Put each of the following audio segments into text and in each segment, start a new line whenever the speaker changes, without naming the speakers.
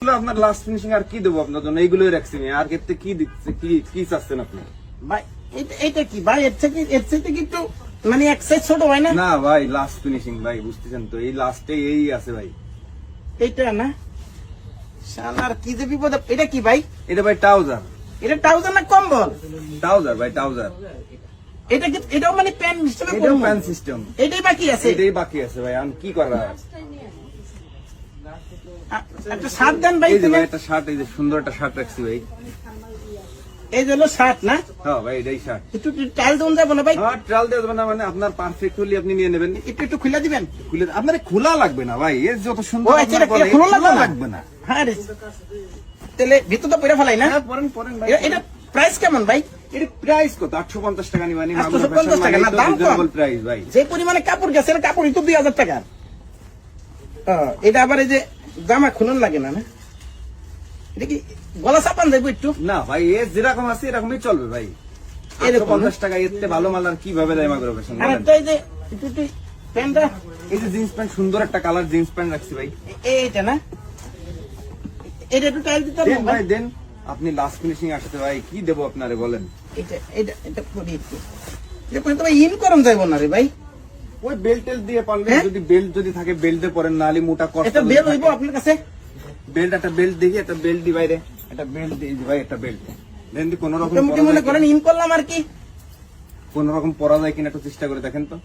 আপনার last finishing আর কি দেবো আপনার জন্য, এইগুলোই রাখছি আর ক্ষেত্রে কি দিচ্ছে, কি চাচ্ছেন আপনি?
ভাই এটা কি ভাই, এর থেকে কি একটু মানে এক সাইজ ছোট হয় না?
না ভাই, লাস্ট ফিনিশিং ভাই, বুঝতেছেন তো, এই লাস্টে এই আছে ভাই।
এইটা না শালার কি যে বিপদ। এটা কি ভাই?
এটা ভাই ট্রাউজার।
এটা ট্রাউজার না কম্বল?
ট্রাউজার ভাই, ট্রাউজার।
এটা কি, এটাও মানে প্যান্ট সিস্টেমে
এটাও
করব?
Pant system.
এটাই বাকি আছে?
এটাই বাকি আছে ভাই, আমি কি করা?
একটা শার্ট দেন ভাই।
এই যে ভাই একটা শার্ট, এই যে সুন্দর একটা শার্ট রাখছি ভাই।
এই যে হলো শার্ট না?
হ্যাঁ ভাই, এটাই শার্ট।
একটু ট্রায়াল দেন যাবো না ভাই?
হ্যাঁ, ট্রায়াল দেওয়া যাবে না মানে আপনার পারফেক্ট হলে আপনি নিয়ে নেবেন।
একটু খুলে দিবেন।
খুলে আপনার খোলা লাগবে না ভাই, এর যত সুন্দর
ও আচ্ছা,
আপনার বলে,
এটা খোলা
খোলা
লাগবে
লাগবে না।
হ্যাঁ রে, তাহলে ভিতরটা পরে ফেলাই না?
হ্যাঁ, পরেন পরেন ভাই।
এটা প্রাইস কেমন ভাই?
এর প্রাইস কত? 850 টাকা নিবানি।
850 টাকা না, দাম কম।
প্রাইস ভাই,
যে পরিমাণে কাপড় গেছে কাপড়ই তো 2000 টাকা। এটা আবার এই যে জামা খুলন লাগে না? না এটা কি গলা চাপান যাইবো একটু?
না ভাই, এ যেরকম আছে এরকমই চলবে ভাই।
এরকম
850 টাকা এর থেকে ভালো মাল আর কিভাবে দেয় মাগরো ফ্যাশন?
আর একটা এই যে একটু প্যান্টটা,
এই যে জিন্স প্যান্ট, সুন্দর একটা কালার জিন্স প্যান্ট রাখছি ভাই।
এইটা না, এটা একটু টাইল দিতে হবে
দেন ভাই দেন, আপনি লাস্ট ফিনিশিং আসতে ভাই, কি দেবো আপনারে বলেন?
এটা করি একটু। এটা পরে তো ভাই ইন করম যাইবো না রে ভাই।
ওই বেল্ট টেল দিয়ে পারলে,
হ্যাঁ?
যদি বেল্ট যদি থাকে বেল্ট দিয়ে পরেন, নালি মোটা কষ্ট।
এটা বেল হইবো আপনার কাছে?
বেল্ট, একটা বেল্ট দেখি, একটা বেল্ট দি বাইরে, একটা বেল্ট দিই ভাই, একটা বেল্ট দেন দি। কোন রকম
মোটামুটি মনে করেন ইন করলাম আর কি।
কোন রকম পরা যায় কিনা একটু চেষ্টা করে দেখেন তো।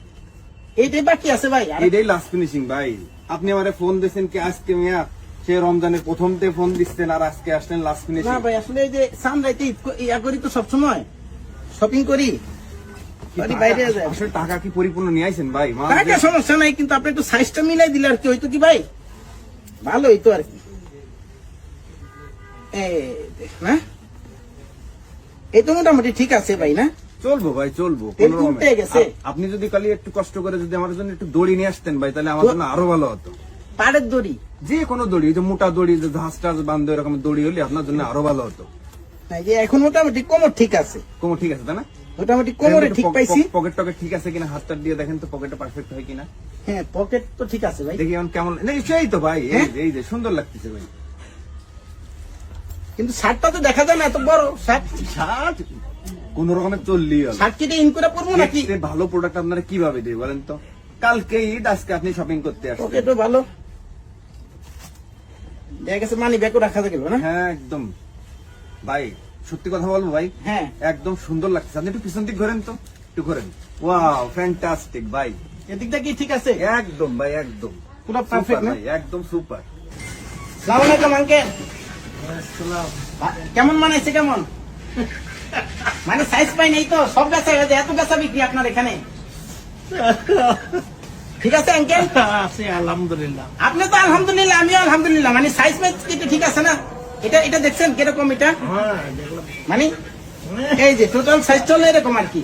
এইটাই বাকি আছে ভাই।
এটাই লাস্ট ফিনিশিং ভাই। আপনি আমারে ফোন দিয়েছেন কি আজকে মিয়া? সে রমজানের প্রথমতে ফোন দিচ্ছেন আর আজকে আসলেন লাস্ট ফিনিশিং।
না ভাই, আসলে এই যে সানরাইতে ইয়া করি তো সবসময় শপিং করি, বাড়ি বাইরে যায়।
আসলে টাকা কি পরিপূর্ণ নিয়ে আইছেন ভাই?
টাকা সমস্যা নাই, কিন্তু আপনি একটু সাইজটা মিলাই দিলে আর কি হইতো কি ভাই, ভালো হইতো আর কি। না এই তো মোটামুটি ঠিক আছে ভাই না?
চলবো ভাই, চলবো।
তেল
কোনো রকমে।
উঠে গেছে।
আপনি যদি খালি একটু কষ্ট করে যদি আমার জন্য একটু দড়ি নিয়ে আসতেন ভাই, তাহলে আমার জন্য আরো ভালো হতো।
পাড়ের দড়ি?
যে কোনো দড়ি, যে মোটা দড়ি, যে ধাস টাস বান্ধব এরকম দড়ি হলে আপনার জন্য আরো ভালো হতো।
না, যে এখন মোটামুটি কোমর ঠিক আছে।
কোমর ঠিক আছে তাই না?
মোটামুটি কোমরে ঠিক পাইছি।
পকেট টকেট ঠিক আছে কিনা হাতটা দিয়ে দেখেন তো, পকেটে পারফেক্ট হয় কিনা।
হ্যাঁ, পকেট তো ঠিক আছে ভাই।
দেখি এখন কেমন। না সেই তো ভাই,
হ্যাঁ?
এই যে সুন্দর লাগতেছে ভাই।
কিন্তু শার্টটা তো দেখা যায় না, এত বড় শার্ট।
শার্ট কোন রকমের চললি হবে।
শার্ট কেটে ইন করে পরবো নাকি?
এর ভালো প্রোডাক্ট আপনারা কিভাবে দেবে বলেন তো? কালকে ঈদ, আজকে আপনি শপিং করতে আসছেন।
পকেটও ভালো দেখা গেছে, মানি ব্যাগও রাখা যাবে না?
হ্যাঁ একদম ভাই, সত্যি কথা বলবো ভাই,
হ্যাঁ,
একদম সুন্দর লাগছে। আপনি একটু পিছন দিক ঘোরেন তো, একটু ঘোরেন। ওয়াও, ফ্যান্টাস্টিক ভাই,
এদিকটা কি ঠিক আছে?
একদম ভাই, একদম
পুরো পারফেক্ট না?
ভাই, একদম সুপার।
সালাম আলাইকুম আঙ্কেল। কেমন মানাইছে? কেমন মানে সাইজ পাই নাই তো? সব বেচা হয়ে যায়, এত বেচা বিক্রি আপনার এখানে? ঠিক আছে আঙ্কেল?
আছে আলহামদুলিল্লাহ।
আপনি তো আলহামদুলিল্লাহ, আমিও আলহামদুলিল্লাহ। মানে সাইজ ম্যাচ ঠিক আছে না? এটা দেখছেন কিরকম? এটা
হ্যাঁ দেখলাম।
মানে এই যে টোটাল সাইজ চলে এরকম আর কি।